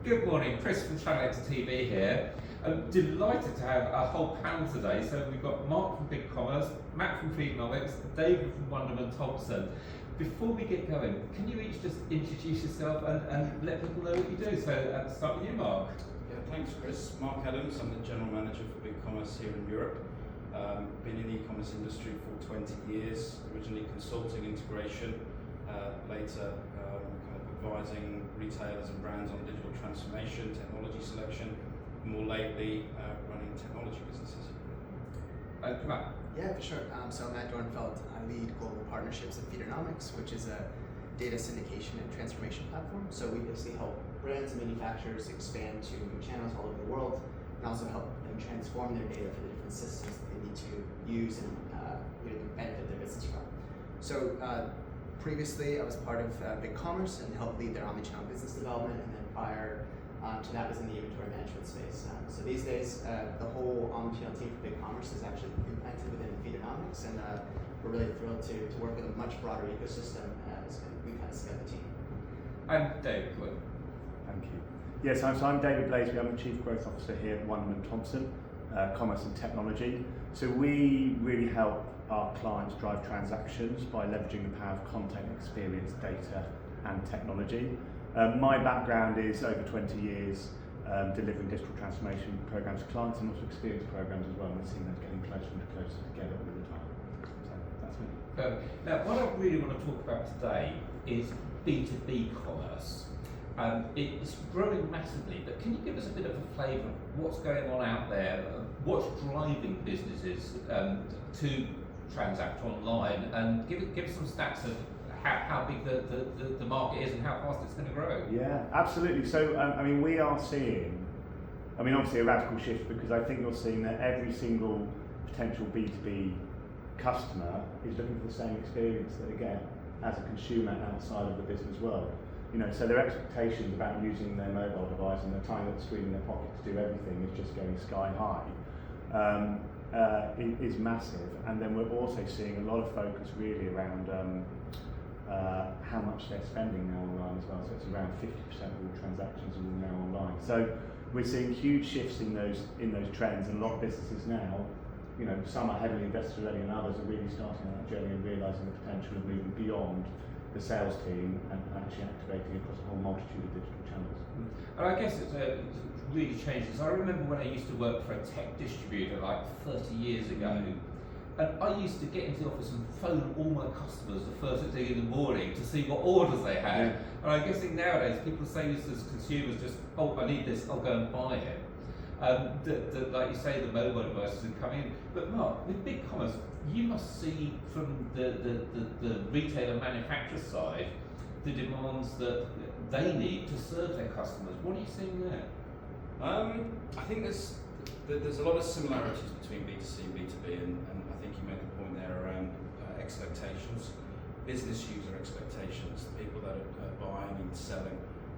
Good morning, Chris from ChannelX TV here. I'm delighted to have a whole panel today. So we've got Mark from BigCommerce, Matt from Feedonomics, David from Wunderman Thompson. Before we get going, can you each just introduce yourself and let people know what you do? So start with you, Mark. Yeah, thanks, Chris. Mark Adams, I'm the General Manager for BigCommerce here in Europe. Been in the e-commerce industry for 20 years, originally consulting integration, later kind of advising retailers and brands on digital transformation, technology selection, more lately running technology businesses. Matt. Yeah, for sure. So I'm Matt Dornfeld. I lead global partnerships at Feedonomics, which is a data syndication and transformation platform. So we basically help brands and manufacturers expand to new channels all over the world, and also help them transform their data for the different systems that they need to use and benefit their business from. So previously, I was part of BigCommerce and helped lead their Omnichannel business development, and then prior to that was in the inventory management space. So these days, the whole Omnichannel team for BigCommerce is actually implanted within Feedonomics, and we're really thrilled to work with a much broader ecosystem as we kind of scale the team. And David. Thank you. Yes, so I'm David Blaseby. I'm the Chief Growth Officer here at Wunderman Thompson Commerce and Technology. So we really help our clients drive transactions by leveraging the power of content, experience, data, and technology. My background is over 20 years delivering digital transformation programs to clients and also experience programs as well, and we're seeing those getting closer and closer together all the time. So that's me. Now, what I really want to talk about today is B2B commerce. It's growing massively, but can you give us a bit of a flavour of what's going on out there, what's driving businesses to transact online, and give us some stats of how big the market is and how fast it's going to grow? Yeah, absolutely. So, I mean, we are seeing, obviously a radical shift, because I think you're seeing that every single potential B2B customer is looking for the same experience that they get as a consumer outside of the business world. So their expectations about using their mobile device and the time at the screen in their pocket to do everything is just going sky high. Is massive, and then we're also seeing a lot of focus really around how much they're spending now online as well. So it's around 50% of all transactions are now online. So we're seeing huge shifts in those trends, and a lot of businesses now, some are heavily invested already, and others are really starting on that journey and realising the potential of moving beyond the sales team and actually activating across a whole multitude of digital channels. And I guess it's really changes. I remember when I used to work for a tech distributor like 30 years ago, and I used to get into the office and phone all my customers the first thing in the morning to see what orders they had. And I'm guessing nowadays people say this as consumers, just, oh, I need this, I'll go and buy it. Like you say, the mobile devices are coming in. But Mark, with BigCommerce, you must see from the retailer manufacturer side the demands that they need to serve their customers. What are you seeing there? I think there's a lot of similarities between B2C and B2B, and I think you made the point there around expectations, business user expectations. The people that are buying and selling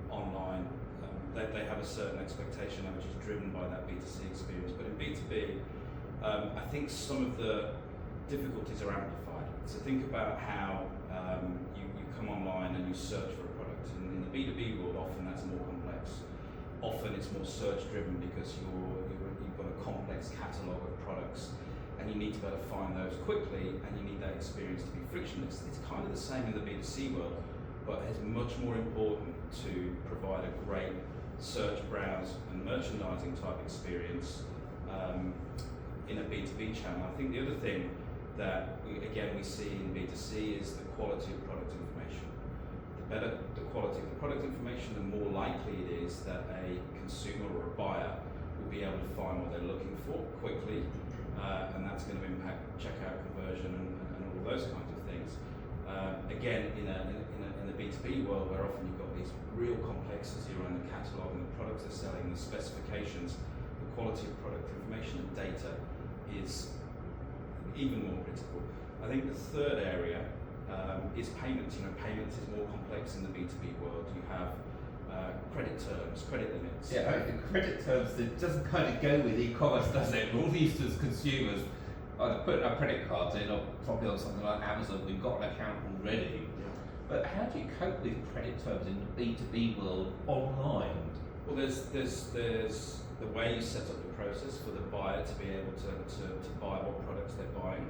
online, they have a certain expectation which is driven by that B2C experience. But in B2B, I think some of the difficulties are amplified. So think about how you come online and you search for a product. And in the B2B world, often that's more complex. Often it's more search driven because you've got a complex catalogue of products, and you need to be able to find those quickly, and you need that experience to be frictionless. It's kind of the same in the B2C world, but it's much more important to provide a great search, browse and merchandising type experience in a B2B channel. I think the other thing that we see in B2C is the quality of product information. The better the quality of the product information, the more likely it is that a consumer or a buyer will be able to find what they're looking for quickly, and that's going to impact checkout conversion and all those kinds of things. Again, in the B2B world, where often you've got these real complexity around the catalogue and the products they're selling, the specifications, the quality of product information and data is even more critical. I think the third area is payments. Payments is more complex in the B2B world. You have credit terms, credit limits. Yeah, the credit terms, it doesn't kind of go with e-commerce, does it? We're all used to as consumers either putting our credit cards in or probably on something like Amazon, we've got an account already. But how do you cope with credit terms in the B2B world online? Well, there's the way you set up the process for the buyer to be able to buy what products they're buying.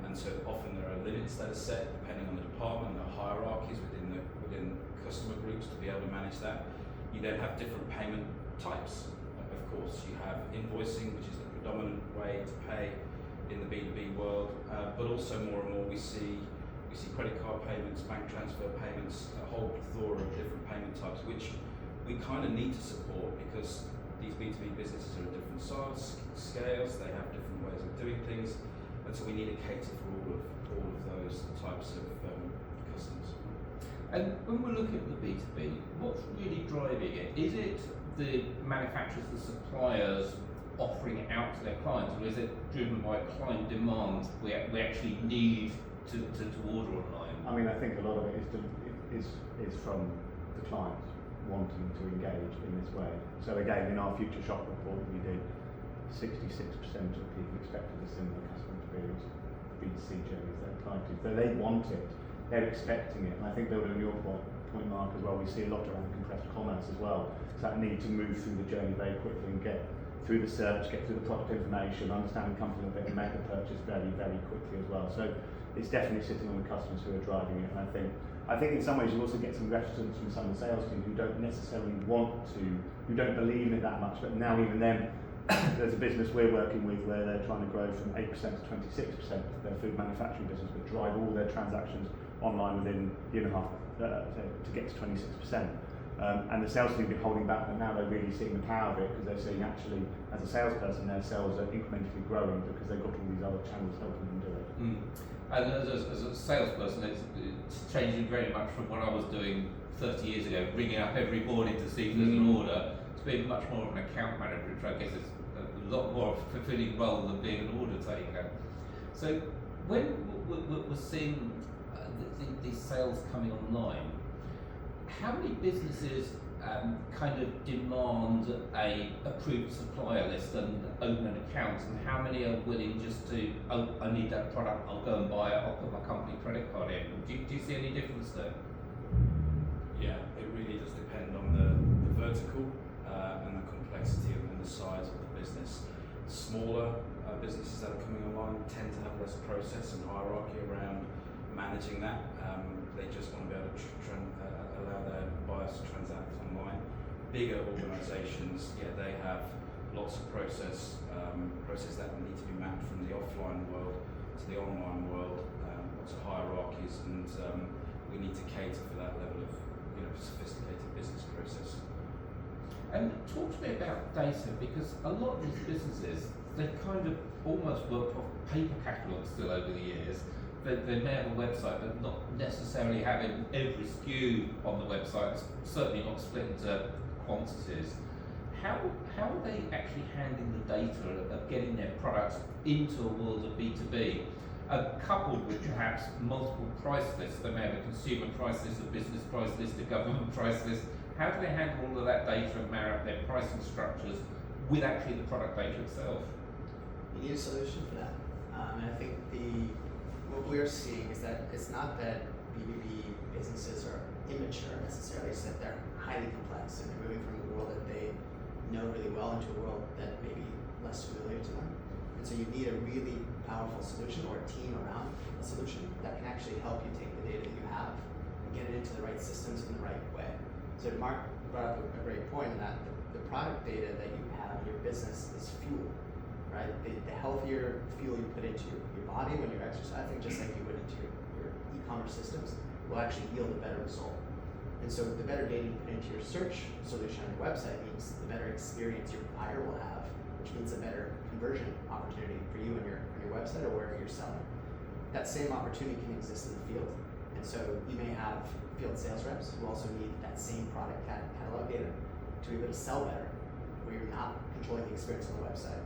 And so often there are limits that are set depending on the department, there are hierarchies within customer groups to be able to manage that. You then have different payment types. Of course, you have invoicing, which is the predominant way to pay in the B2B world, but also more and more we see credit card payments, bank transfer payments, a whole plethora of different payment types, which we kind of need to support because these B2B businesses are at different size scales, they have different ways of doing things, and so we need to cater for all of those types of customers. And when we're looking at the B2B, what's really driving it? Is it the manufacturers, the suppliers offering it out to their clients, or is it driven by client demand? We actually need to order online. I mean, I think a lot of it is from the clients wanting to engage in this way. So again, in our future shop report, we did 66% of people expected a similar customer experience, B2C journeys they're applying to. So they want it, they're expecting it. And I think building on your point, Mark, as well, we see a lot around compressed commerce as well. So that need to move through the journey very quickly and get through the search, get through the product information, understand the company a bit, and make the purchase very, very quickly as well. So it's definitely sitting on the customers who are driving it. And I think in some ways you also get some reticence from some of the sales teams who don't necessarily who don't believe in it that much, but now even then, there's a business we're working with where they're trying to grow from 8% to 26% of their food manufacturing business, but drive all their transactions online within a year and a half to get to 26%. And the sales team have been holding back, but now they're really seeing the power of it because they're seeing actually, as a salesperson, their sales are incrementally growing because they've got all these other channels helping them do it. Mm. And as a salesperson, it's changing very much from what I was doing 30 years ago, ringing up every morning to see if there's an order. It's been much more of an account manager, which I guess is a lot more of a fulfilling role than being an order taker. So when we're seeing these sales coming online, how many businesses kind of demand a approved supplier list and open an account, and how many are willing just to, oh, I need that product, I'll go and buy it, I'll put my company credit card in? Do you see any difference there? Yeah, it really does depend on the vertical and the complexity and the size of the business. Smaller businesses that are coming online tend to have less process and hierarchy around managing that. They just want to be able to allow their buyers to transact online. Bigger organisations, yeah, they have lots of process that need to be mapped from the offline world to the online world. Lots of hierarchies, and we need to cater for that level of sophisticated business process. And talk to me about data, because a lot of these businesses, they've kind of almost worked off paper catalogues still over the years. They may have a website, but not necessarily having every SKU on the website, certainly not split into quantities. How are they actually handling the data of getting their products into a world of B2B, coupled with perhaps multiple price lists? They may have a consumer price list, a business price list, a government price list. How do they handle all of that data and marry up their pricing structures with actually the product data itself? You need a solution for that. And I think what we're seeing is that it's not that B2B businesses are immature necessarily, it's that they're highly complex and they're moving from a world that they know really well into a world that may be less familiar to them. And so you need a really powerful solution or a team around a solution that can actually help you take the data that you have and get it into the right systems in the right way. So Mark brought up a great point in that the product data that you have in your business is fuel. Right? The healthier fuel you put into your body when you're exercising, just like you would into your e-commerce systems, will actually yield a better result. And so the better data you put into your search solution on your website means the better experience your buyer will have, which means a better conversion opportunity for you on your website or wherever you're selling. That same opportunity can exist in the field. And so you may have field sales reps who also need that same product catalog data to be able to sell better, where you're not controlling the experience on the website.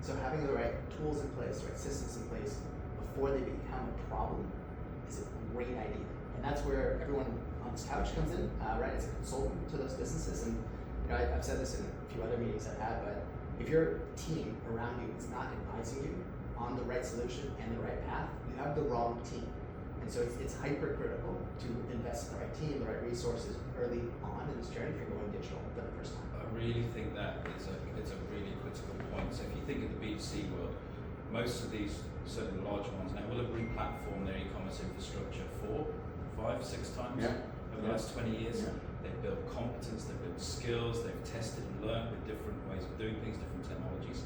So having the right tools in place, the right systems in place before they become a problem is a great idea. And that's where everyone on this couch comes in, right? As a consultant to those businesses. And I've said this in a few other meetings I've had, but if your team around you is not advising you on the right solution and the right path, you have the wrong team. And so it's hyper critical to invest in the right team, the right resources early on in this journey if you're going digital for the first time. I really think that it's a really critical point. So if you think of the B2C world, most of these, certainly the larger ones now, will have re-platformed their e-commerce infrastructure 4, 5, 6 times over the last 20 years. Yeah. They've built competence, they've built skills, they've tested and learned with different ways of doing things, different technologies.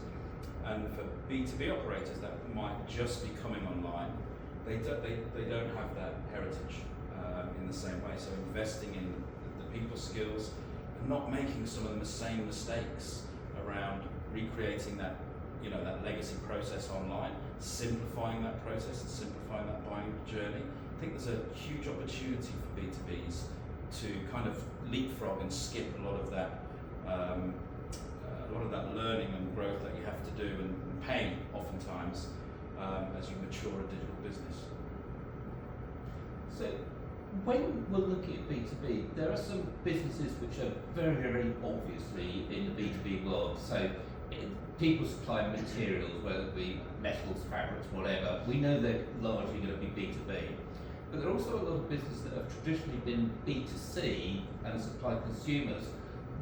And for B2B operators that might just be coming online, they don't have that heritage in the same way. So investing in the people skills and not making some of the same mistakes around recreating that, that legacy process online, simplifying that process and simplifying that buying journey. I think there's a huge opportunity for B2Bs to kind of leapfrog and skip a lot of that learning and growth that you have to do and pain oftentimes as you mature a digital business. So when we're looking at B2B, there are some businesses which are very, very obviously in the B2B world. So people supplying materials, whether it be metals, fabrics, whatever, we know they're largely going to be B2B. But there are also a lot of businesses that have traditionally been B2C and supply consumers,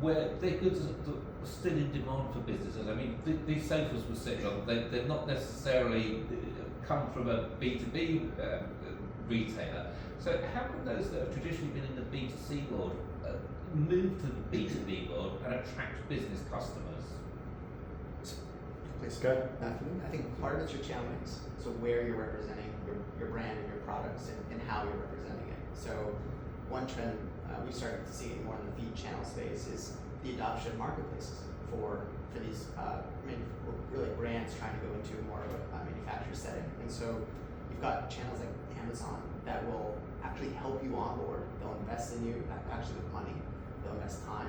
where their goods are still in demand for businesses. I mean, these sofas we're sitting on, they've not necessarily come from a B2B retailer. So how can those that have traditionally been in the B2C world move to the B2B world and attract business customers? Let's go. I think part of it's your channel mix, so where you're representing your brand and your products and how you're representing it. So one trend we started to see more in the feed channel space is the adoption of marketplaces for these really brands trying to go into more of a manufacturer setting. And so you've got channels like Amazon that will actually help you onboard. They'll invest in you, actually with money. They'll invest time,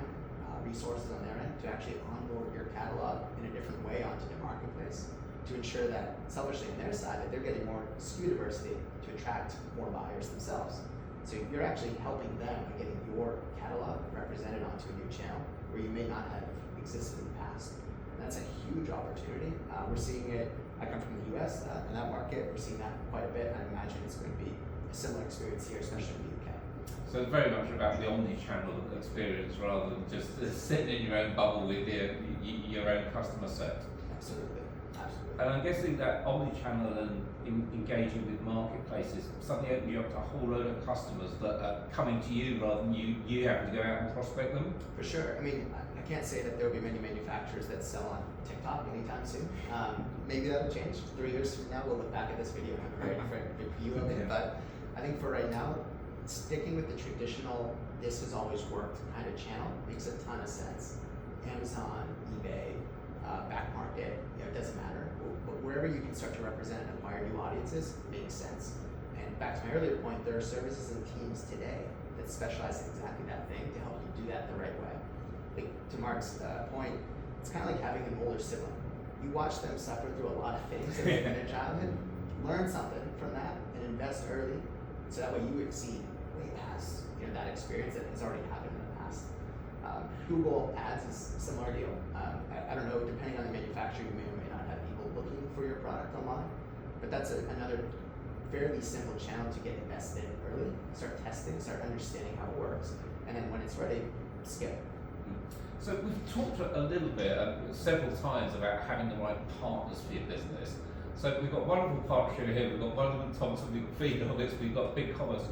resources on their end to actually onboard your catalog in a different way onto their marketplace to ensure that selfishly on their side that they're getting more SKU diversity to attract more buyers themselves. So you're actually helping them by getting your catalog represented onto a new channel where you may not have existed in the past. And that's a huge opportunity. We're seeing it, I come from the US, in that market, we're seeing that quite a bit, and I imagine it's going to be a similar experience here, especially in the UK. So it's very much about the omnichannel experience rather than just sitting in your own bubble with your own customer set. Absolutely. And I'm guessing that omnichannel and engaging with marketplaces suddenly open you up to a whole load of customers that are coming to you rather than you having to go out and prospect them. For sure. I mean, I can't say that there will be many manufacturers that sell on TikTok anytime soon. Maybe that'll change. 3 years from now, we'll look back at this video and have a very different view of it. But I think for right now, sticking with the traditional, this has always worked kind of channel makes a ton of sense. Amazon, eBay, back market, it doesn't matter. But wherever you can start to represent and acquire new audiences makes sense. And back to my earlier point, there are services and teams today that specialize in exactly that thing to help you do that the right way. Like to Mark's point, it's kind of like having an older sibling. You watch them suffer through a lot of things in their childhood, learn something from that, and invest early, so that way you exceed way past that experience that has already happened in the past. Google Ads is a similar deal. I don't know, depending on the manufacturer, you may or may not have people looking for your product online, but that's another fairly simple channel to get invested in early, start testing, start understanding how it works, and then when it's ready, scale. So we've talked a little bit, several times, about having the right partners for your business. So we've got wonderful partnership here, we've got Wunderman Thompson, we've got Feedonomics, we've got BigCommerce.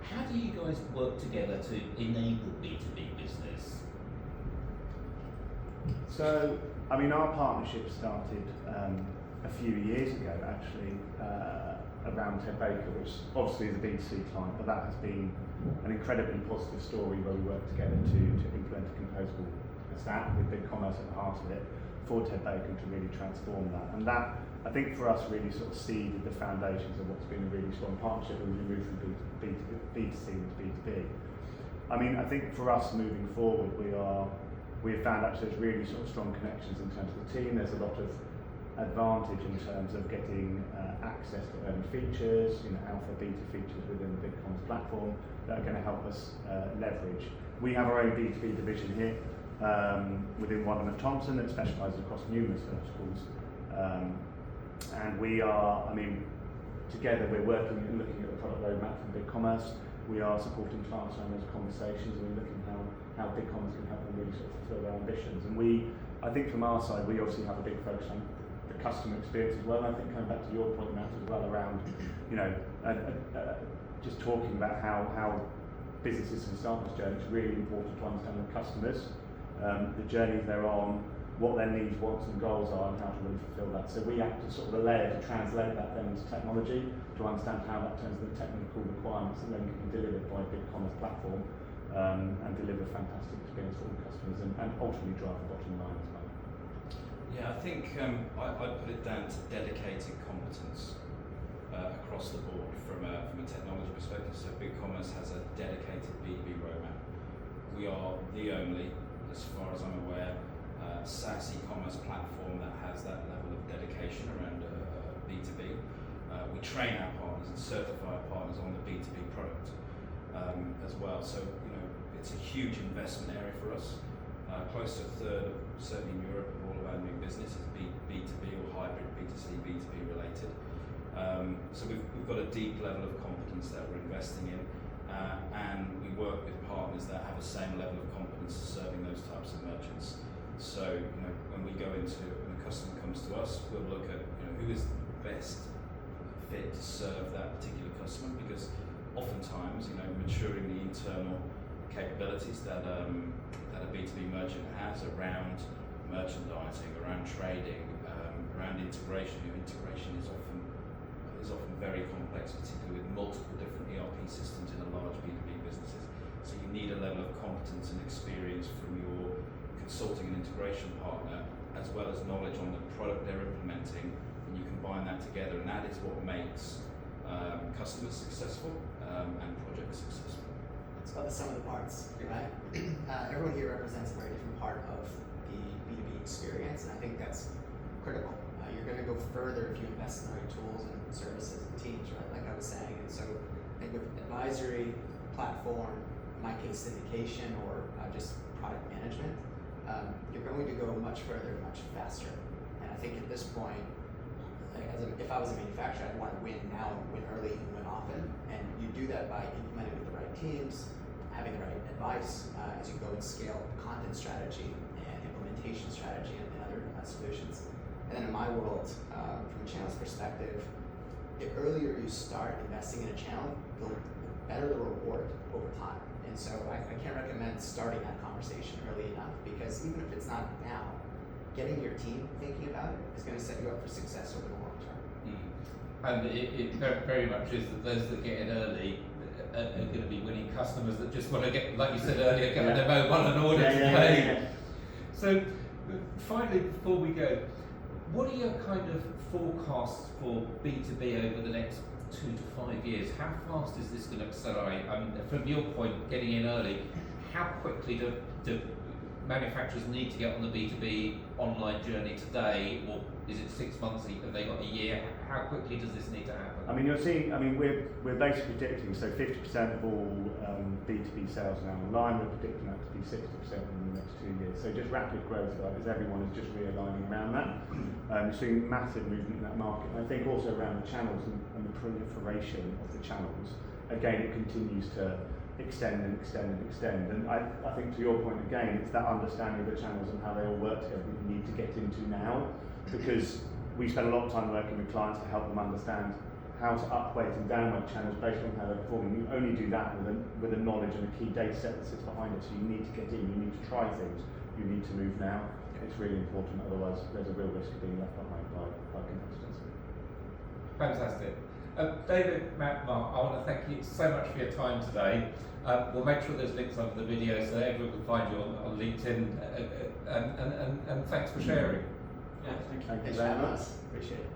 How do you guys work together to enable B2B business? So, I mean, our partnership started a few years ago, actually, around Ted Baker, which obviously is a B2C client, but that has been an incredibly positive story where we work together to implement a composable stack with BigCommerce at the heart of it for Ted Baker to really transform that. And that, I think, for us really sort of seeded the foundations of what's been a really strong partnership as we move from B2C into B2B. I mean, I think for us moving forward, we have found actually there's really sort of strong connections in terms of the team. There's a lot of advantage in terms of getting access to early features, alpha, beta features within the BigCommerce platform that are going to help us leverage. We have our own B2B division here within Wunderman Thompson that specialises across numerous verticals. And we are, I mean, together we're working and looking at the product roadmap from BigCommerce. We are supporting clients around those conversations, and we're looking how BigCommerce can help them really sort of fulfill their ambitions. And I think from our side, we obviously have a big focus on the customer experience as well. And I think coming back to your point, Matt, as well around, just talking about how businesses can start this journey, it's really important to understand the customers, the journey they're on, what their needs, wants and goals are, and how to really fulfill that. So we act as sort of a layer to translate that then into technology, to understand how that turns into technical requirements and then can be delivered by a BigCommerce platform, and deliver a fantastic experience for all customers and ultimately drive the bottom line as well. Yeah, I think I'd put it down to dedicated competence across the board from a technology perspective. So BigCommerce has a dedicated B2B roadmap. We are the only, as far as I'm aware, SaaS e-commerce platform that has that level of dedication around B2B. We train our partners and certify our partners on the B2B product as well. So it's a huge investment area for us. Close to a third, certainly in Europe, of all of our new business is B2B or hybrid B2C, B2B related. So we've got a deep level of competence that we're investing in, and we work with partners that have the same level of competence serving those types of merchants. So when a customer comes to us, we'll look at who is best fit to serve that particular customer, because oftentimes maturing the internal capabilities that a B2B merchant has around merchandising, around trading, around integration. Integration is often very complex, particularly with multiple different ERP systems in a large B2B businesses. So you need a level of competence and experience from your consulting and integration partner, as well as knowledge on the product they're implementing, and you combine that together, and that is what makes customers successful and projects successful. It's about the sum of the parts, right? Everyone here represents a very different part of the B2B experience, and I think that's critical. You're going to go further if you invest in the right tools and services and teams, right? Like I was saying. And so I think with advisory, platform, in my case syndication, or just product management, you're going to go much further, much faster. And I think at this point, if I was a manufacturer, I'd want to win now, win early, and win often. And you do that by implementing with the right teams, having the right advice as you go and scale content strategy and implementation strategy and other solutions. And then in my world, from a channel's perspective, the earlier you start investing in a channel, the better the reward over time. And so I can't recommend starting that conversation early enough, because even if it's not now, getting your team thinking about it is going to set you up for success over the long term. And it very much is that those that get in early are going to be winning customers that just want to get, like you said earlier, get on their mobile and order to pay. So finally, before we go, what are your kind of forecasts for B2B over the next 2 to 5 years? How fast is this going to accelerate? From your point, getting in early, how quickly do manufacturers need to get on the B2B online journey today, or is it 6 months? Have they got a year? How quickly does this need to happen? You're seeing. We're basically predicting. So 50% of all B2B sales are now online. We're predicting that to be 60% in the next 2 years. So just rapid growth, as everyone is just realigning around that. You're seeing massive movement in that market. And I think also around the channels and the proliferation of the channels. Again, it continues to extend and extend and extend. And I think to your point again, it's that understanding of the channels and how they all work together that we need to get into now, because we spend a lot of time working with clients to help them understand how to upweight and downweight channels based on how they're performing. You only do that with a knowledge and a key data set that sits behind it. So you need to get in, you need to try things, you need to move now. It's really important, otherwise there's a real risk of being left behind by competitors. Fantastic. David, Matt, Mark, I want to thank you so much for your time today. We'll make sure there's links under the video so everyone can find you on LinkedIn, and thanks for sharing. Yeah, thank you. Thank you very much. Appreciate it.